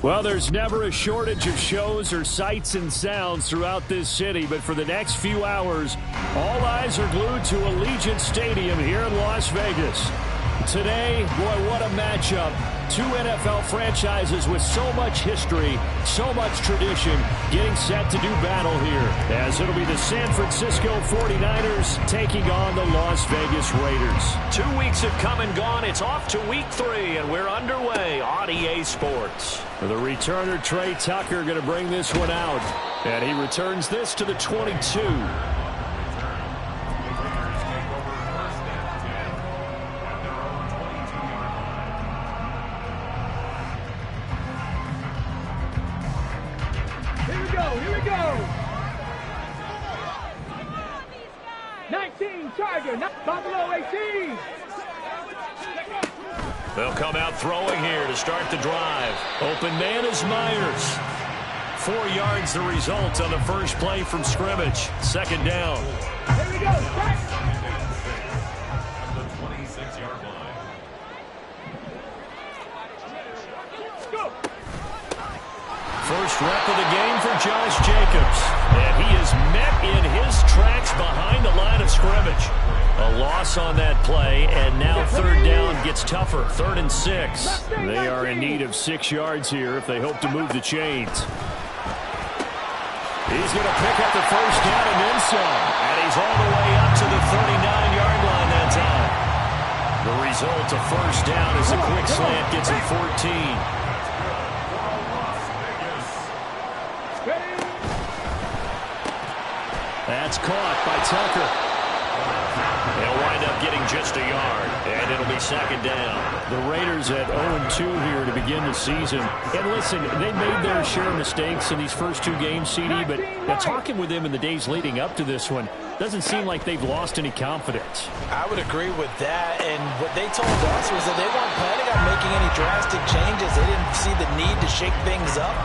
Well, there's never a shortage of shows or sights and sounds throughout this city, but for the next few hours, all eyes are glued to Allegiant Stadium here in Las Vegas. Today, boy, what a matchup. Two NFL franchises with so much history, so much tradition, getting set to do battle here, as it'll be the San Francisco 49ers taking on the Las Vegas Raiders. 2 weeks have come and gone. It's off to week 3, and we're underway on EA Sports. The returner, Trey Tucker, going to bring this one out, and he returns this to the 22. Here we go. 19 Charger, not Buffalo 18. They'll come out throwing here to start the drive. Open man is Myers. 4 yards the result on the first play from scrimmage. Second down. Here we go. First rep of the game for Josh Jacobs. And he is met in his tracks behind the line of scrimmage. A loss on that play, and now third down gets tougher. 3rd and 6. They are in need of 6 yards here if they hope to move the chains. He's going to pick up the first down and then some. And he's all the way up to the 39-yard line that time. The result, a first down as a quick slant gets him 14. That's caught by Tucker. They'll wind up getting just a yard, and it'll be second down. The Raiders at 0-2 here to begin the season. And listen, they made their share of mistakes in these first 2 games, CD, but talking with them in the days leading up to this one, doesn't seem like they've lost any confidence. I would agree with that, and what they told us was that they weren't planning on making any drastic changes. They didn't see the need to shake things up.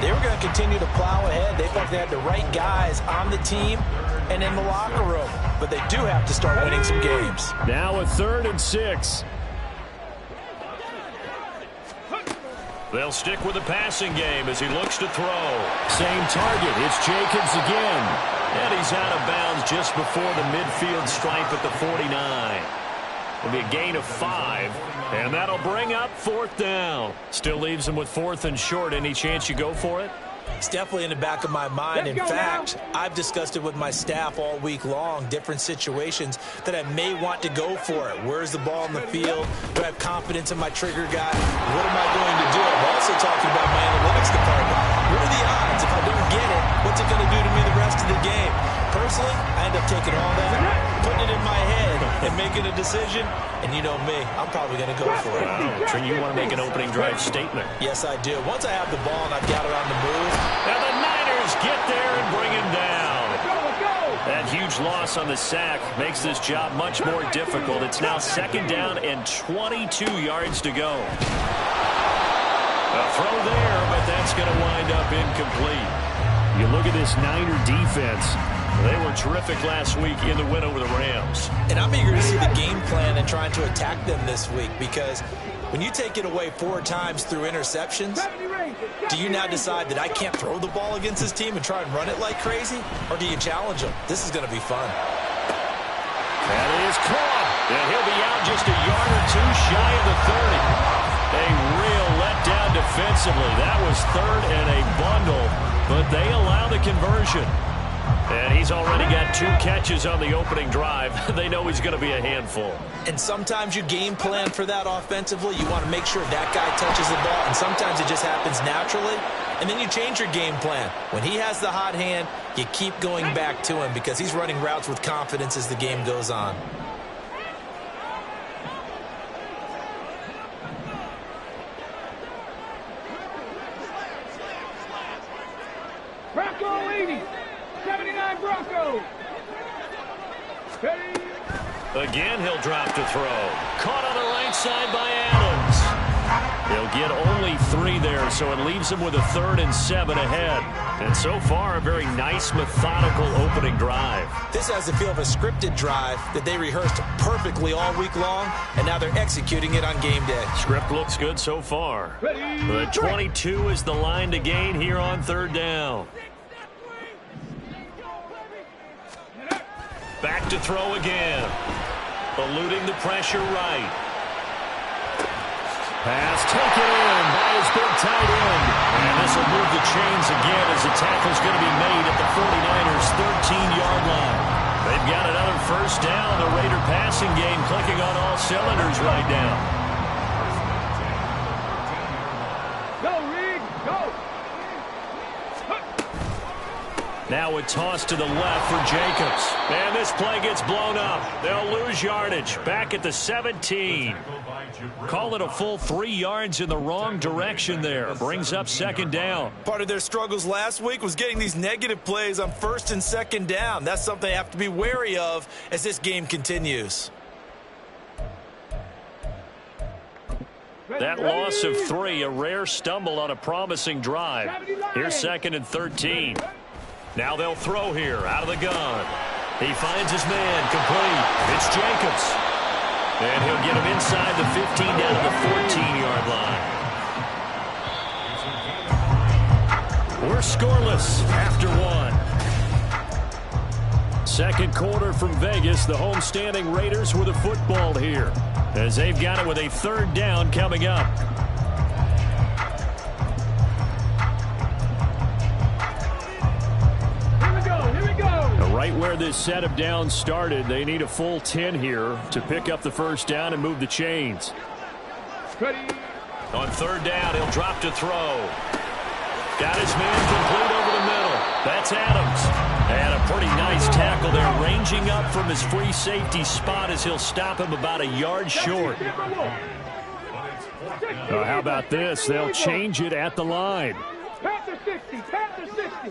They were going to continue to plow ahead. They felt they had the right guys on the team and in the locker room. But they do have to start winning some games. Now a 3rd and 6. They'll stick with the passing game as he looks to throw. Same target. It's Jacobs again. And he's out of bounds just before the midfield stripe at the 49. It'll be a gain of 5, and that'll bring up 4th down. Still leaves him with 4th and short. Any chance you go for it? It's definitely in the back of my mind. In fact, I've discussed it with my staff all week long, different situations that I may want to go for it. Where's the ball in the field? Do I have confidence in my trigger guy? What am I going to do? I'm also talking about my analytics department. What are the odds? If I don't get it, what's it going to do to me the rest of the game? Personally, I end up taking all that, putting it in my head, and making a decision. And you know me, I'm probably going to go for it. Wow, Trey, you want to make an opening drive statement. Yes, I do. Once I have the ball and I've got it on the move. And the Niners get there and bring him down. That huge loss on the sack makes this job much more difficult. It's now 2nd down and 22 yards to go. A throw there, but that's going to wind up incomplete. You look at this Niner defense. They were terrific last week in the win over the Rams. And I'm eager to see the game plan and trying to attack them this week, because when you take it away 4 times through interceptions, do you now decide that I can't throw the ball against this team and try and run it like crazy? Or do you challenge them? This is going to be fun. That is caught. And he'll be out just a yard or 2 shy of the 30. A real letdown defensively. That was 3rd and a bundle, but they allow the conversion. And he's already got 2 catches on the opening drive. They know he's going to be a handful. And sometimes you game plan for that offensively. You want to make sure that guy touches the ball, and sometimes it just happens naturally. And then you change your game plan. When he has the hot hand, you keep going back to him because he's running routes with confidence as the game goes on. Bronco 80. 79 Broncos. Again, he'll drop to throw. Caught on the right side by Adams. They'll get only 3 there, so it leaves him with a 3rd and 7 ahead. And so far, a very nice, methodical opening drive. This has the feel of a scripted drive that they rehearsed perfectly all week long, and now they're executing it on game day. Script looks good so far. The 22 is the line to gain here on third down. Back to throw again. Eluding the pressure right. Pass taken in by his big tight end. And this will move the chains again as the tackle's going to be made at the 49ers' 13-yard line. They've got another first down. The Raider passing game clicking on all cylinders right now. Go, Reed, go. Now a toss to the left for Jacobs. And this play gets blown up. They'll lose yardage. Back at the 17. Call it a full 3 yards in the wrong direction there. Brings up second down. Part of their struggles last week was getting these negative plays on first and second down. That's something they have to be wary of as this game continues. That loss of 3, a rare stumble on a promising drive. Here's second and 13. Now they'll throw here out of the gun. He finds his man complete. It's Jacobs. And he'll get him inside the 15 down to the 14-yard line. We're scoreless after 1. Second quarter from Vegas. The homestanding Raiders with a football here, as they've got it with a third down coming up. Right where this set of downs started, they need a full 10 here to pick up the first down and move the chains. Ready. On third down, he'll drop to throw. Got his man complete over the middle. That's Adams. And a pretty nice tackle there, ranging up from his free safety spot as he'll stop him about a yard short. How about this? They'll change it at the line. Panther 60, Panther 60.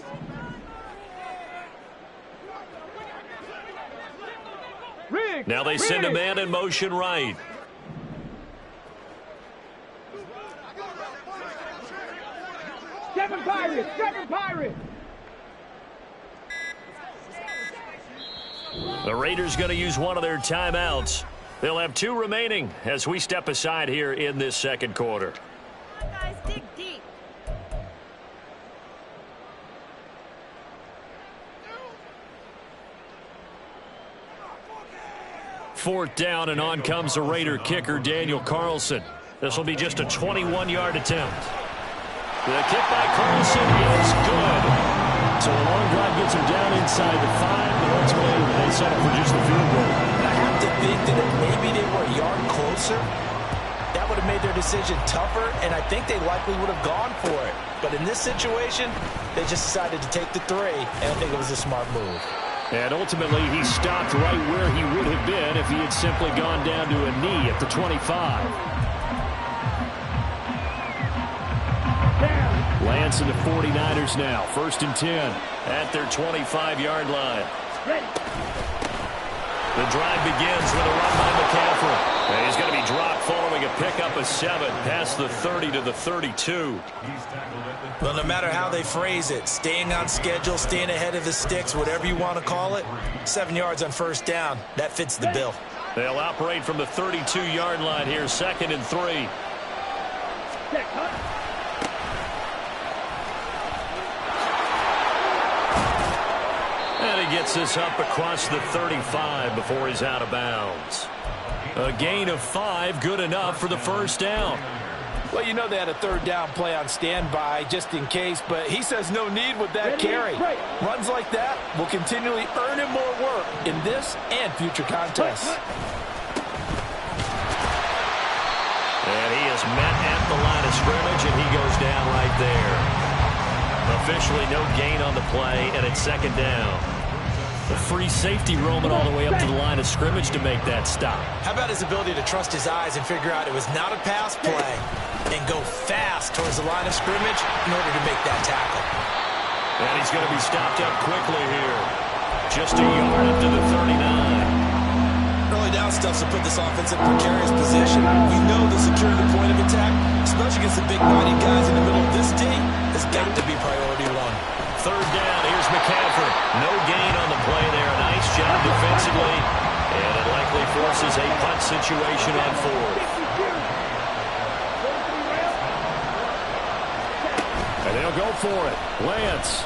Now they send a man in motion right. Seven Pirates, Seven Pirates. The Raiders going to use one of their timeouts. They'll have 2 remaining as we step aside here in this second quarter. Guys, dig deep. Fourth down, and on comes the Raider kicker, Daniel Carlson. This will be just a 21-yard attempt. The kick by Carlson is good. So a long drive gets him down inside the 5, but ultimately they settle for just the field goal. I have to think that if maybe they were a yard closer, that would have made their decision tougher, and I think they likely would have gone for it. But in this situation, they just decided to take the 3, and I think it was a smart move. And ultimately, he stopped right where he would have been if he had simply gone down to a knee at the 25. Lands in the 49ers now. First and 10 at their 25-yard line. The drive begins with a run by McCaffrey. And he's going to be dropped following a pickup of 7 past the 30 to the 32. Well, no matter how they phrase it, staying on schedule, staying ahead of the sticks, whatever you want to call it, 7 yards on first down, that fits the bill. They'll operate from the 32-yard line here, second and 3. And he gets this up across the 35 before he's out of bounds. A gain of 5, good enough for the first down. Well, you know they had a third down play on standby just in case, but he says no need with that carry. Runs like that will continually earn him more work in this and future contests. And he is met at the line of scrimmage, and he goes down right there. Officially no gain on the play, and it's second down. The free safety roaming all the way up to the line of scrimmage to make that stop. How about his ability to trust his eyes and figure out it was not a pass play and go fast towards the line of scrimmage in order to make that tackle. And he's going to be stopped up quickly here. Just a yard up to the 39. Early down stuff to put this offense in a precarious position. We know the securing the point of attack, especially against the big mighty guys in the middle of this team, has got to be priority 1. third down. Here's McCaffrey. No gain on the play there. Nice job defensively. And it likely forces a punt situation on fourth. And they'll go for it. Lance.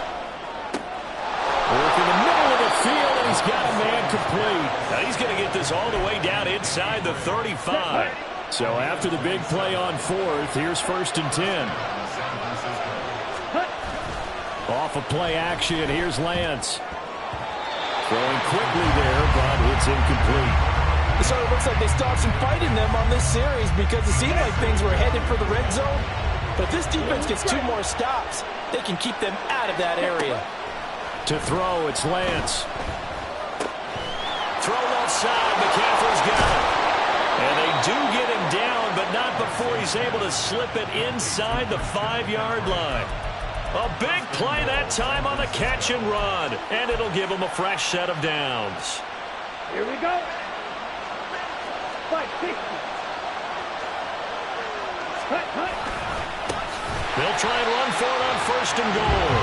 Work in the middle of the field, and he's got a man complete. Now he's going to get this all the way down inside the 35. So after the big play on fourth, here's 1st and 10. Off of play action, here's Lance. Throwing quickly there, but it's incomplete. So it looks like they still have some fight in them on this series because it seemed like things were headed for the red zone. But if this defense gets 2 more stops, they can keep them out of that area. To throw, it's Lance. Throw outside, McCaffrey's got it. And they do get him down, but not before he's able to slip it inside the 5-yard line. A big play that time on the catch and run. And it'll give him a fresh set of downs. Here we go. 560. They'll try and run for it on 1st and goal.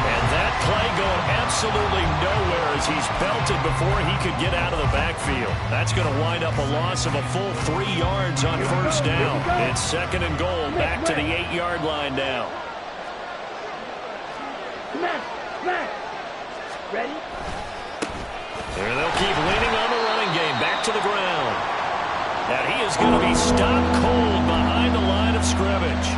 And that play going absolutely nowhere as he's belted before he could get out of the backfield. That's going to wind up a loss of a full 3 yards on 1st down. It's 2nd and goal, back to the 8-yard line now. Smash. Ready? Here they'll keep leaning on the running game, back to the ground. Now he is going to be stopped cold behind the line of scrimmage.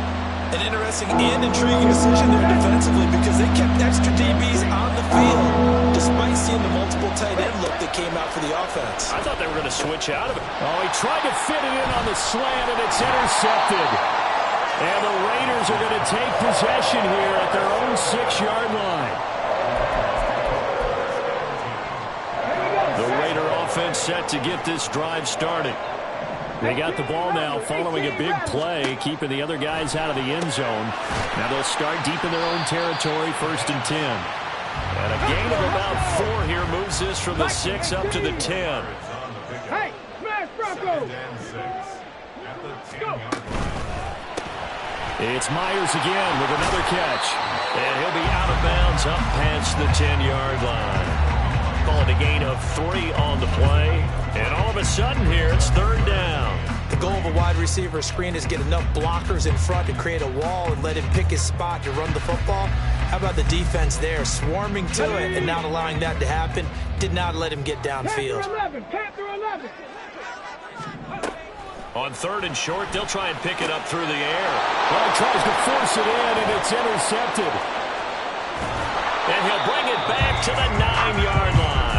An interesting and intriguing decision there defensively because they kept extra DBs on the field despite seeing the multiple tight end look that came out for the offense. I thought they were going to switch out of it. Oh, he tried to fit it in on the slant, and it's intercepted. And the Raiders are going to take possession here at their own 6-yard line. The Raider offense set to get this drive started. They got the ball now following a big play, keeping the other guys out of the end zone. Now they'll start deep in their own territory, 1st and 10. And a gain of about 4 here moves this from the 6 up to the 10. Hey, smash Broncos! Go! It's Myers again with another catch. And he'll be out of bounds up past the 10-yard line. Call it a gain of 3 on the play. And all of a sudden here, it's 3rd down. The goal of a wide receiver screen is get enough blockers in front to create a wall and let him pick his spot to run the football. How about the defense there, swarming to it and not allowing that to happen? Did not let him get downfield. Panther 11. On 3rd and short, they'll try and pick it up through the air. Well, he tries to force it in, and it's intercepted. And he'll bring it back to the 9-yard line.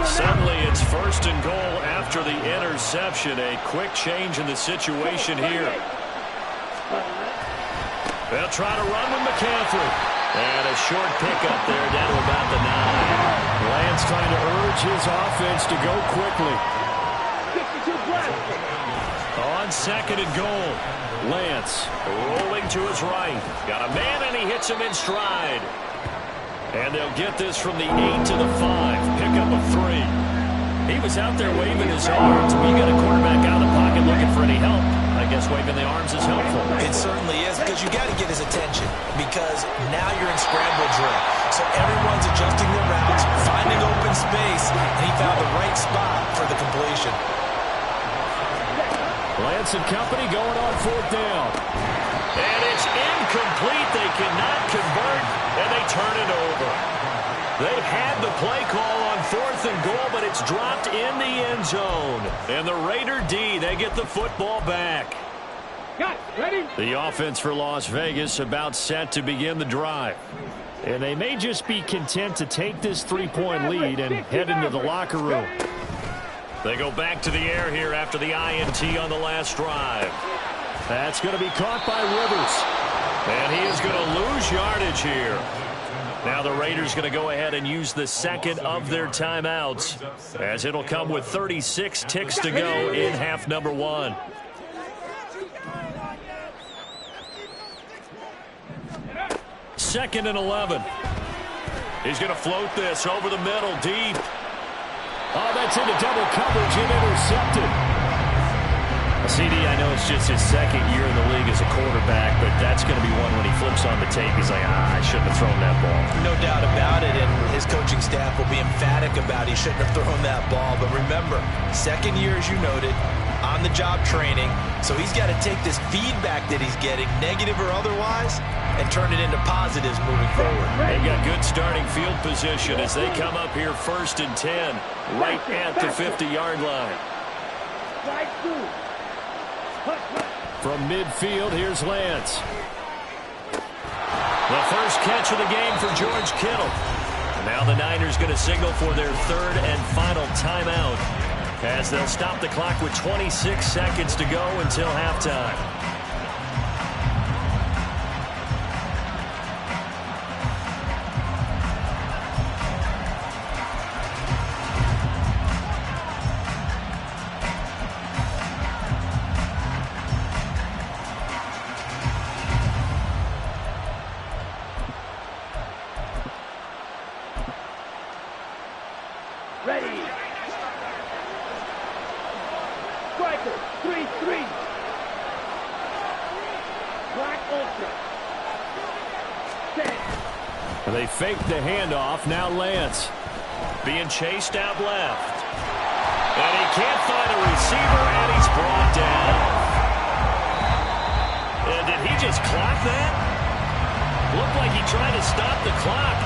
Suddenly, it's 1st and goal after the interception. A quick change in the situation here. They'll try to run with McCaffrey. And a short pickup there down to about the 9. Lance trying to urge his offense to go quickly. 62 blast. On 2nd and goal. Lance rolling to his right. Got a man, and he hits him in stride. And they'll get this from the 8 to the 5. Pickup of 3. He was out there waving his arms. When you got a quarterback out of the pocket looking for any help, I guess waving the arms is helpful. It certainly is because you got to get his attention because now you're in scramble drill. So everyone's adjusting their routes, finding open space, and he found the right spot for the completion. Lance and company going on 4th down. And it's incomplete. They cannot convert, and they turn it over. They had the play call on 4th and goal, but it's dropped in the end zone. And the Raider D, they get the football back. Got it. Ready? The offense for Las Vegas about set to begin the drive. And they may just be content to take this 3-point lead and head into the locker room. They go back to the air here after the INT on the last drive. That's going to be caught by Rivers. And he is going to lose yardage here. Now the Raiders going to go ahead and use the 2nd of their timeouts, as it'll come with 36 ticks to go in half number 1. Second and 11. He's going to float this over the middle, deep. Oh, that's into double coverage and intercepted. CD, I know it's just his second year in the league as a quarterback, but that's going to be one when he flips on the tape. He's like, I shouldn't have thrown that ball. No doubt about it, and his coaching staff will be emphatic about he shouldn't have thrown that ball. But remember, second year, as you noted, on-the-job training, so he's got to take this feedback that he's getting, negative or otherwise, and turn it into positives moving forward. They've got good starting field position as they come up here 1st and 10, right at the 50-yard line. From midfield, here's Lance. The first catch of the game for George Kittle. Now the Niners going to signal for their third and final timeout as they'll stop the clock with 26 seconds to go until halftime. Ready. Striker, 3-3. Black Ultra. Set. They fake the handoff. Now Lance. Being chased out left. And he can't find a receiver, and he's brought down. Did he just clock that? Looked like he tried to stop the clock,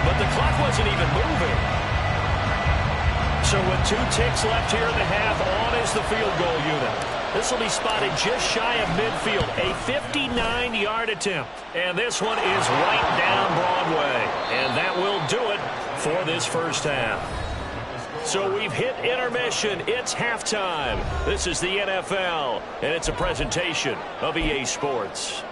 but the clock wasn't even moving. So with 2 ticks left here in the half, on is the field goal unit. This will be spotted just shy of midfield, a 59-yard attempt. And this one is right down Broadway. And that will do it for this first half. So we've hit intermission. It's halftime. This is the NFL, and it's a presentation of EA Sports.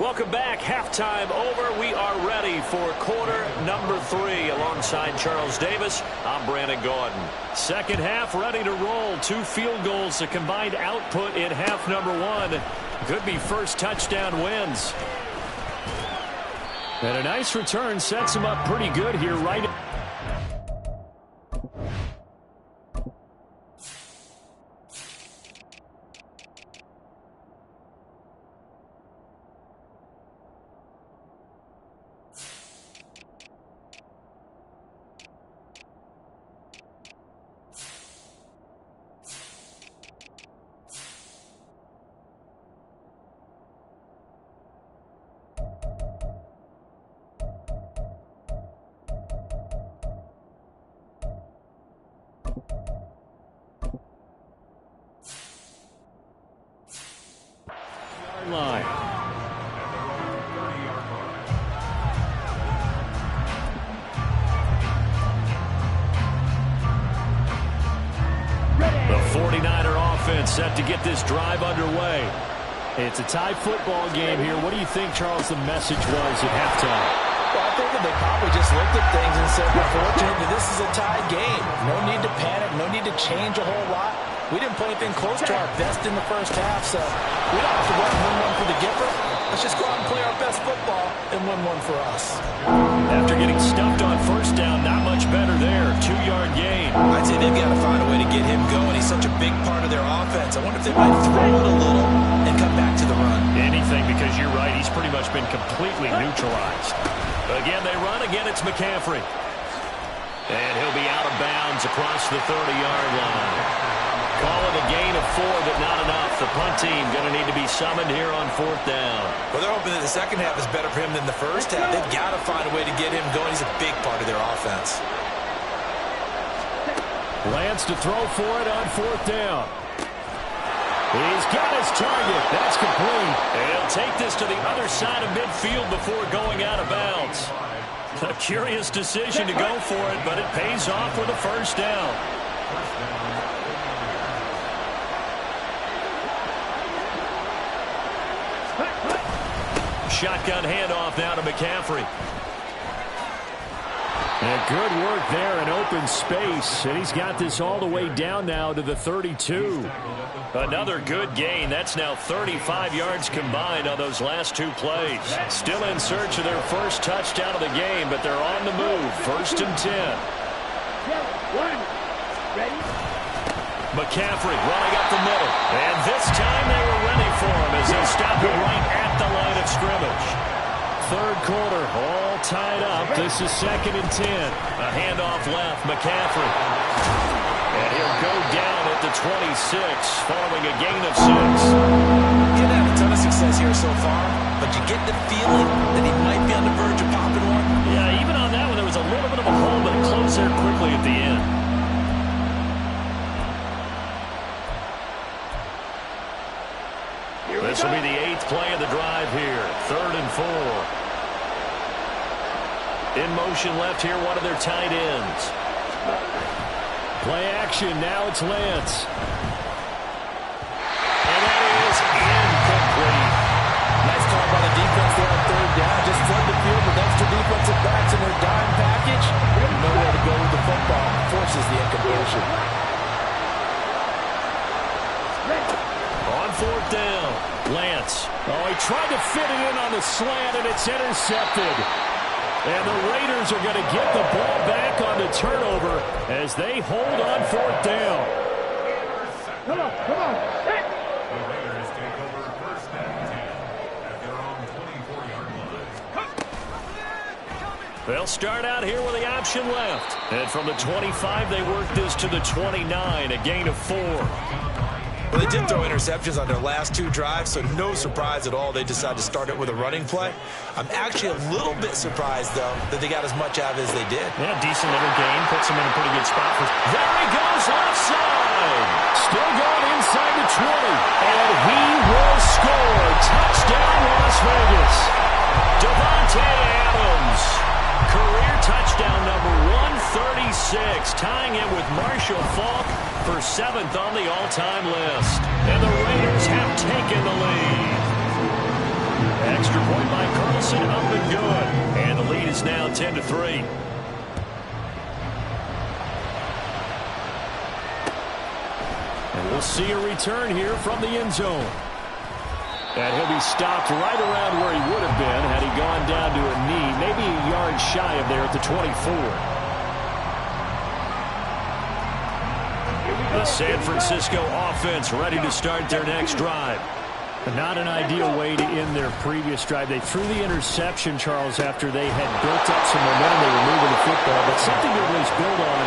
Welcome back. Halftime over. We are ready for quarter number 3. Alongside Charles Davis, I'm Brandon Gaudin. Second half ready to roll. 2 field goals, a combined output in half number 1. Could be first touchdown wins. And a nice return sets him up pretty good here, right? Line. The 49er offense set to get this drive underway. It's a tie football game here. What do you think, Charles, the message was at halftime? Well, I think that they probably just looked at things and said, we're fortunate that this is a tied game. No need to panic. No need to change a whole lot. We didn't play anything close to our best in the first half, so we don't have to go out and win one for the Gipper. Let's just go out and play our best football and win one for us. After getting stuffed on first down, not much better there. 2-yard gain. I'd say they've got to find a way to get him going. He's such a big part of their offense. I wonder if they might throw it a little and come back to the run. Anything, because you're right, he's pretty much been completely neutralized. Again, they run. Again, it's McCaffrey. And he'll be out of bounds across the 30-yard line. Call it a gain of 4, but not enough. The punt team going to need to be summoned here on 4th down. Well, they're hoping that the second half is better for him than the first half. They've got to find a way to get him going. He's a big part of their offense. Lance to throw for it on 4th down. He's got his target. That's complete. And he'll take this to the other side of midfield before going out of bounds. A curious decision to go for it, but it pays off with a first down. Shotgun handoff now to McCaffrey. And good work there in open space. And he's got this all the way down now to the 32. Another good gain. That's now 35 yards combined on those last 2 plays. Still in search of their first touchdown of the game, but they're on the move. 1st and 10. One. Ready? McCaffrey running up the middle. And this time they were ready for him as they stop him right at the line of scrimmage. Third quarter, all tied up. This is 2nd and 10. A handoff left, McCaffrey. And he'll go down at the 26 following a gain of 6. He didn't have a ton of success here so far, but you get the feeling that he might be on the verge of popping one. Yeah, even on that one, there was a little bit of a hole, but it closed there quickly at the end. This will be the 8th play of the drive here. 3rd and 4. In motion left here, one of their tight ends. Play action, now it's Lance. And that is incomplete. Nice call by the defense there on 3rd down. Just flood the field with extra defensive backs in their dime package. Nowhere to go with the football. Forces the incompletion. On 4th down, Lance. Oh, he tried to fit it in on the slant, and it's intercepted. And the Raiders are going to get the ball back on the turnover as they hold on 4th down. Come on, come on. Hey. The Raiders take over 1st and 10 at their own 24-yard line. They'll start out here with the option left. And from the 25, they work this to the 29, a gain of 4. Well, they did throw interceptions on their last 2 drives, so no surprise at all they decided to start it with a running play. I'm actually a little bit surprised, though, that they got as much out of it as they did. Yeah, decent little gain. Puts them in a pretty good spot. There he goes, left side. Still going inside the 20. And he will score. Touchdown, Las Vegas. Davante Adams. Career touchdown number 136. Tying it with Marshall Faulk for 7th on the all-time list. And the Raiders have taken the lead. Extra point by Carlson, up and good. And the lead is now 10-3. And we'll see a return here from the end zone. And he'll be stopped right around where he would have been had he gone down to a knee, maybe a yard shy of there at the 24. The San Francisco offense ready to start their next drive. Not an ideal way to end their previous drive. They threw the interception, Charles, after they had built up some momentum. They were moving the football, but something to at least build on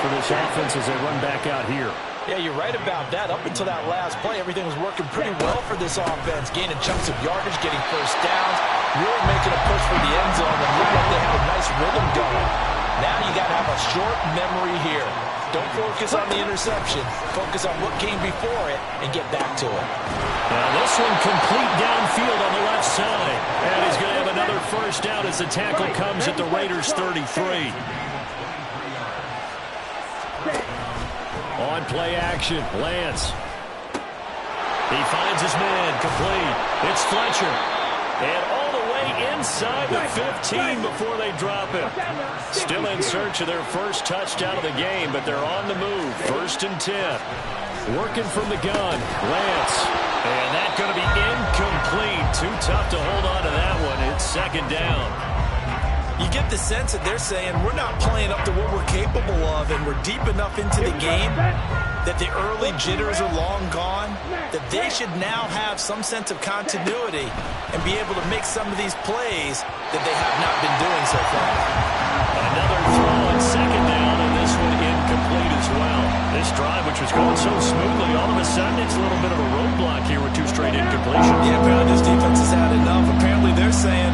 for this offense as they run back out here. Yeah, you're right about that. Up until that last play, everything was working pretty well for this offense. Gaining chunks of yardage, getting first downs, really making a push for the end zone, and looked like they had a nice rhythm going. Now you got to have a short memory here. Don't focus on the interception. Focus on what came before it and get back to it. Now this one complete downfield on the left side. And he's going to have another first down as the tackle comes at the Raiders' 33. On play action, Lance. He finds his man, complete. It's Fletcher. And all the way inside the 15 before they drop him. Still in search of their first touchdown of the game, but they're on the move. 1st and 10. Working from the gun, Lance. And that's going to be incomplete. Too tough to hold on to that one. It's 2nd down. You get the sense that they're saying we're not playing up to what we're capable of, and we're deep enough into the game that the early jitters are long gone, that they should now have some sense of continuity and be able to make some of these plays that they have not been doing so far. Another throw on 2nd down, and this one incomplete as well. This drive, which was going so smoothly, all of a sudden it's a little bit of a roadblock here with 2 straight incompletions. Yeah, apparently this defense has had enough. Apparently they're saying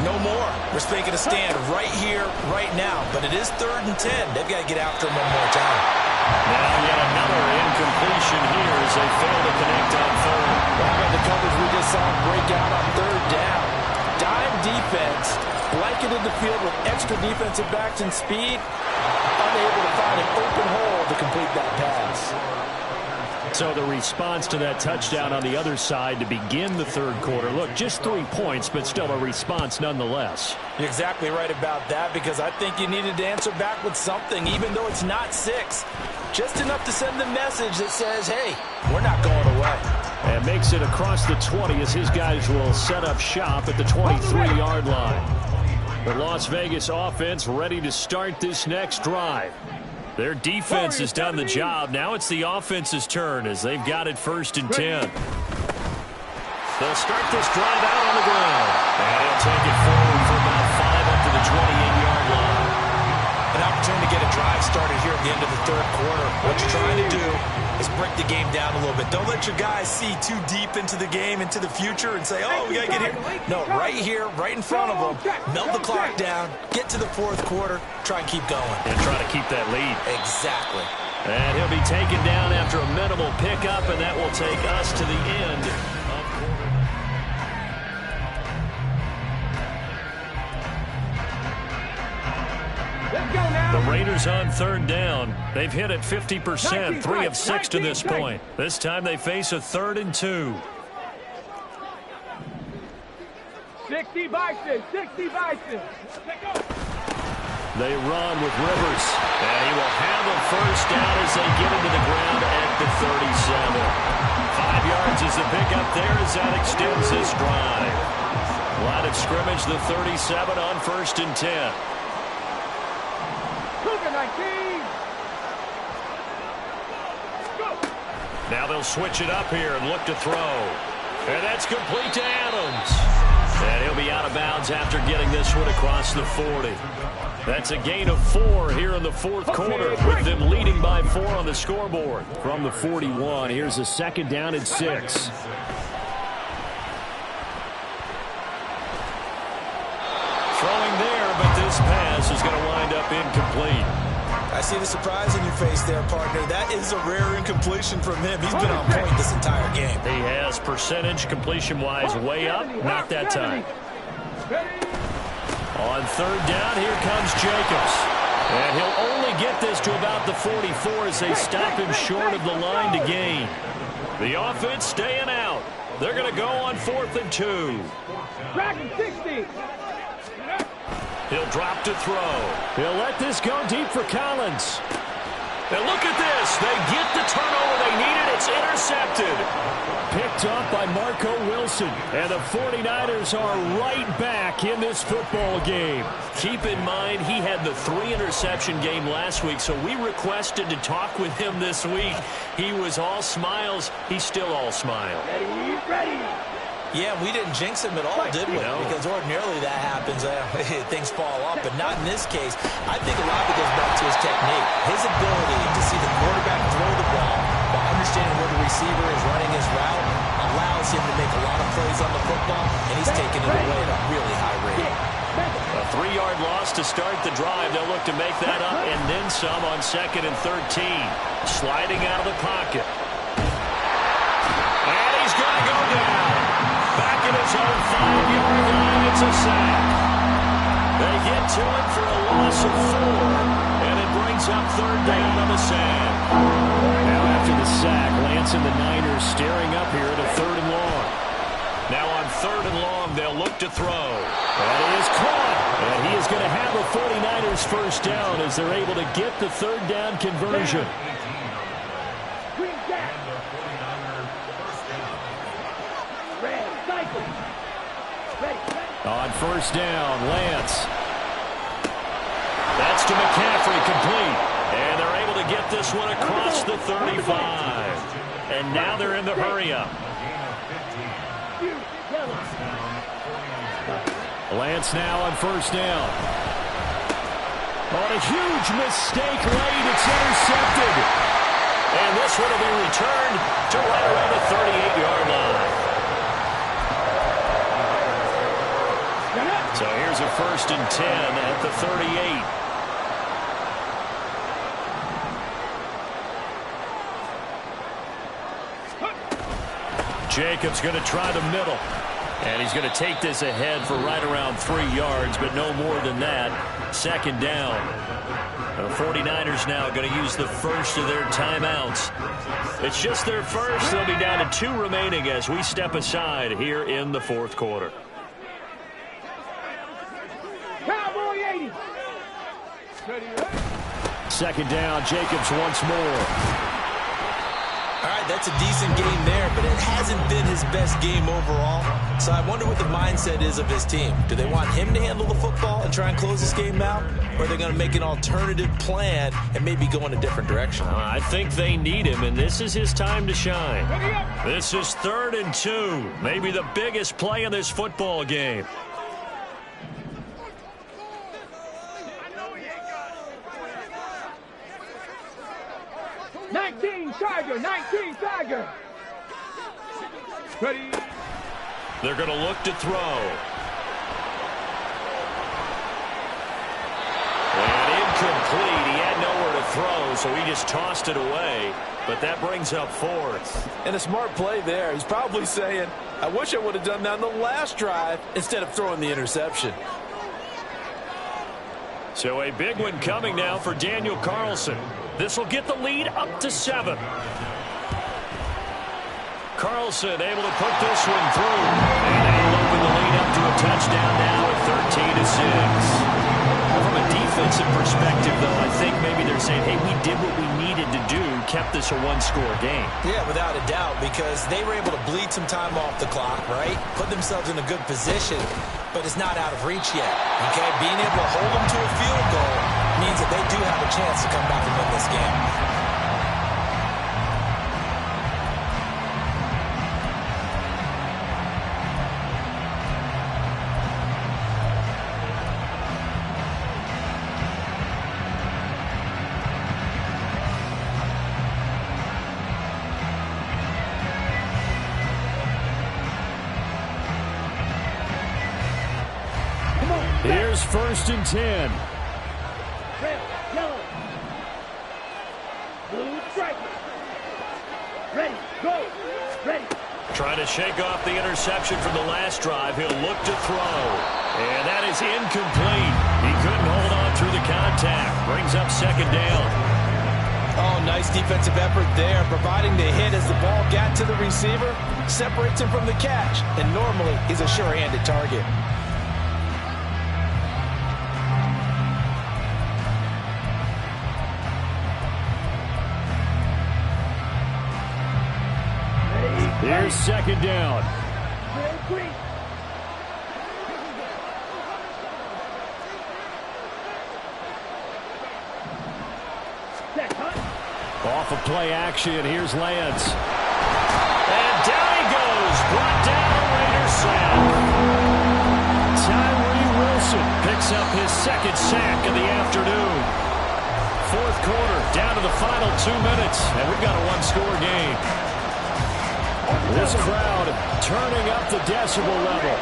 no more. We're making a stand right here, right now. But it is 3rd and 10. They've got to get after him one more time. Now yet another incompletion here as they fail to connect on 3rd. Well, about the coverage we just saw break out on 3rd down. Dime defense, blanketed the field with extra defensive backs and speed, unable to find an open hole to complete that pass. So the response to that touchdown on the other side to begin the 3rd quarter. Look, just 3 points, but still a response nonetheless. You're exactly right about that, because I think you needed to answer back with something, even though it's not 6. Just enough to send the message that says, hey, we're not going away. And makes it across the 20 as his guys will set up shop at the 23-yard line. The Las Vegas offense ready to start this next drive. Their defense has done the job. Now it's the offense's turn as they've got it 1st and 10. They'll start this drive out on the ground. And he'll take it forward for about 5 up to the 28-yard line. An opportunity to get a drive started here at the end of the 3rd quarter. What you're trying to do is break the game down a little bit. Don't let your guys see too deep into the game, into the future, and say, oh, we got to get here. No, right here, right in front of them, melt the clock down, get to the 4th quarter, try and keep going. And try to keep that lead. Exactly. And he'll be taken down after a minimal pickup, and that will take us to the end. The Raiders on 3rd down. They've hit it 50%, 3 of 6 to this point. This time they face a 3rd and 2. 60 Bison, 60 Bison. They run with Rivers, and he will handle 1st down as they get into the ground at the 37. 5 yards is the pickup there as that extends this drive. Line of scrimmage, the 37 on 1st and 10. Now they'll switch it up here and look to throw. And that's complete to Adams. And he'll be out of bounds after getting this one across the 40. That's a gain of 4 here in the 4th quarter, with them leading by 4 on the scoreboard. From the 41, here's a 2nd down and 6. Throwing there, but this pass is going to wind up incomplete. I see the surprise in your face there, partner. That is a rare incompletion from him. He's been on point this entire game. He has percentage completion-wise way up. Not that time. On 3rd down, here comes Jacobs. And he'll only get this to about the 44 as they stop him short of the line to gain. The offense staying out. They're going to go on 4th and 2. Dragon 60. He'll drop to throw. He'll let this go deep for Collins. And look at this. They get the turnover they needed. It's intercepted. Picked up by Marco Wilson. And the 49ers are right back in this football game. Keep in mind, he had the 3-interception game last week, so we requested to talk with him this week. He was all smiles. He's still all smile. Ready. Yeah, we didn't jinx him at all, did we? No. Because ordinarily that happens. Things fall off, but not in this case. I think a lot of it goes back to his technique. His ability to see the quarterback throw the ball while understanding where the receiver is running his route allows him to make a lot of plays on the football, and he's taking it away at a really high rate. A 3-yard loss to start the drive. They'll look to make that up and then some on 2nd and 13. Sliding out of the pocket. And he's going to go down. Back in his own 5-yard line, it's a sack. They get to it for a loss of 4, and it brings up 3rd down on the sack. Now after the sack, Lance and the Niners staring up here at a 3rd and long. Now on 3rd and long, they'll look to throw. And it is caught. And he is going to have the 49ers 1st down as they're able to get the 3rd down conversion. On 1st down, Lance. That's to McCaffrey, complete. And they're able to get this one across the 35. And now they're in the hurry-up. Lance now on 1st down. On a huge mistake late, it's intercepted. And this one will be returned to right around the 38-yard line. So here's a 1st and 10 at the 38. Jacobs going to try the middle. And he's going to take this ahead for right around 3 yards, but no more than that. 2nd down. The 49ers now going to use the first of their timeouts. It's just their first. They'll be down to 2 remaining as we step aside here in the 4th quarter. Cowboy 80. 2nd down, Jacobs once more. All right, that's a decent game there, but it hasn't been his best game overall. So I wonder what the mindset is of his team. Do they want him to handle the football and try and close this game out? Or are they going to make an alternative plan and maybe go in a different direction? I think they need him, and this is his time to shine. This is 3rd and 2. Maybe the biggest play in this football game. Tiger, 19 Tiger. Ready. They're going to look to throw. And incomplete. He had nowhere to throw, so he just tossed it away. But that brings up 4th. And a smart play there. He's probably saying, I wish I would have done that on the last drive instead of throwing the interception. So a big one coming now for Daniel Carlson. This will get the lead up to 7. Carlson able to put this one through. And they'll open the lead up to a touchdown now at 13-6. From a defensive perspective, though, I think maybe they're saying, hey, we did what we needed to do, kept this a one-score game. Yeah, without a doubt, because they were able to bleed some time off the clock, right? Put themselves in a good position, but it's not out of reach yet, okay? Being able to hold them to a field goal means that they do have a chance to come back and win this game. Here's 1st and 10. Red, yellow. Blue striker. Ready, go. Ready. Trying to shake off the interception from the last drive. He'll look to throw. And that is incomplete. He couldn't hold on through the contact. Brings up 2nd down. Oh, nice defensive effort there, providing the hit as the ball got to the receiver, separates him from the catch, and normally he's a sure-handed target. Here's 2nd down. Off of play action, here's Lance. And down he goes. Brought down, Raiders sack. Tyree Wilson picks up his 2nd sack of the afternoon. 4th quarter, down to the final 2 minutes, and we've got a one-score game. This crowd turning up the decibel level.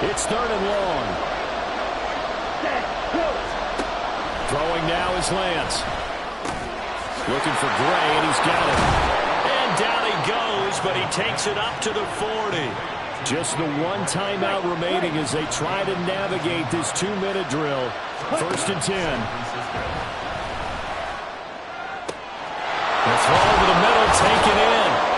It's 3rd and long. Throwing now is Lance. Looking for Gray, and he's got it. And down he goes, but he takes it up to the 40. Just the one timeout remaining as they try to navigate this 2-minute drill. 1st and 10. The throw over the middle, taken in.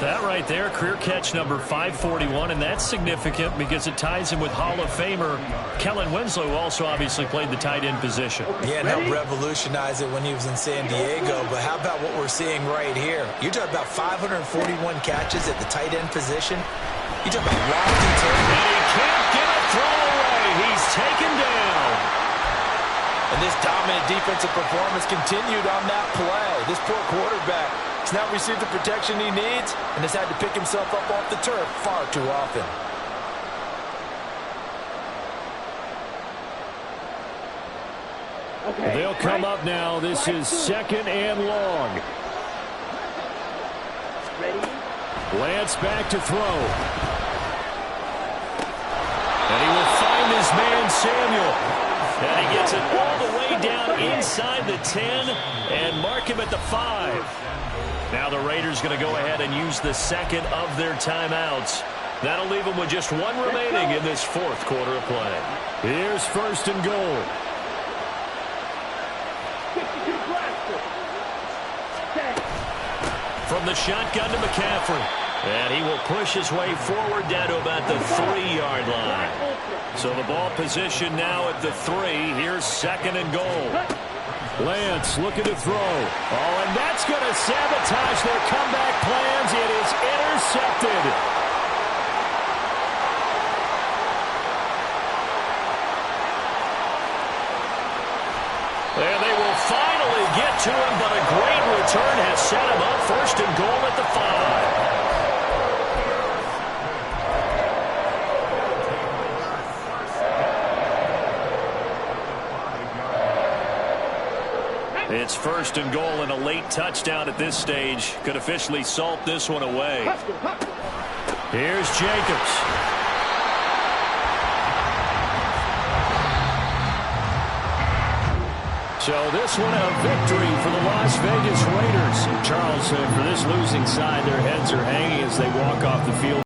That right there, career catch number 541, and that's significant because it ties him with Hall of Famer Kellen Winslow, who also obviously played the tight end position. Yeah, and helped revolutionize it when he was in San Diego, but how about what we're seeing right here? You're talking about 541 catches at the tight end position. You're talking about lofty turn. And he can't get a throw away. He's taken down. And this dominant defensive performance continued on that play. This poor quarterback has now received the protection he needs and has had to pick himself up off the turf far too often. Okay. They'll come up now. This is 2nd and long. Ready. Lance back to throw. And he will find his man Samuel. And he gets it all the way down inside the 10 and mark him at the 5. Now the Raiders going to go ahead and use the 2nd of their timeouts. That'll leave them with just 1 remaining in this 4th quarter of play. Here's 1st and goal. From the shotgun to McCaffrey. And he will push his way forward down to about the 3-yard line. So the ball position now at the 3. Here's 2nd and goal. Lance looking to throw. Oh, and that's going to sabotage their comeback plans. It is intercepted. And they will finally get to him, but a great return has set him up. First and goal at the 5. It's first and goal, and a late touchdown at this stage could officially salt this one away. Here's Jacobs. So this one a victory for the Las Vegas Raiders. Charles, for this losing side, their heads are hanging as they walk off the field.